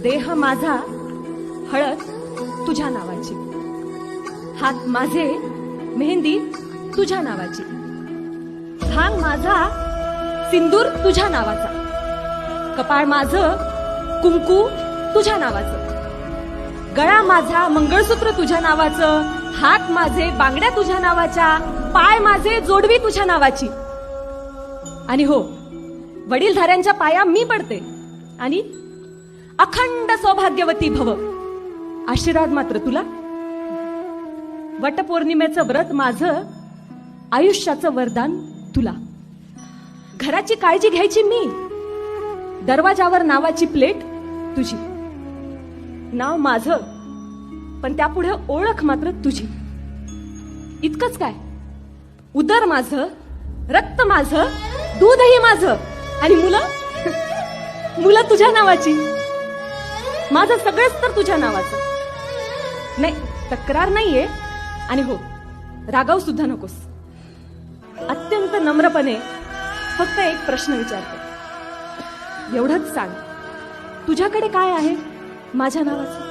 देह माझा हळद तुझ्या नावाची, हात माझे मेहंदी तुझ्या नावाची, भांग माझा सिंदूर तुझ्या नावाचा, कपाळ माझं कुंकू तुझ्या नावाचं, गळा माझा मंगळसूत्र तुझ्या नावाचं, हात माझे बांगड्या तुझ्या नावाच्या, पाय माझे जोडवी तुझ्या नावाची. आणि हो, वडीलधाऱ्यांच्या पाया मी पडते आणि अखंड सौभाग्यवती भव आशीर्वाद मात्र तुला. वटपौर्णिमेचं व्रत माझं, आयुष्याचं वरदान तुला. घराची काळजी घ्यायची मी, दरवाजावर नावाची प्लेट तुझी. नाव माझं पण त्यापुढे ओळख मात्र तुझी. इतकंच काय, उदर माझं, रक्त माझं, दूधही माझं आणि मुलं तुझ्या नावाची. माझं सगळंच तर तुझ्या नावाचं. नाही, तक्रार नाहीये आणि हो, रागाव सुद्धा नकोस. अत्यंत नम्रपणे फक्त एक प्रश्न विचारते, एवढंच सांग, तुझ्याकडे काय आहे माझ्या नावाचं?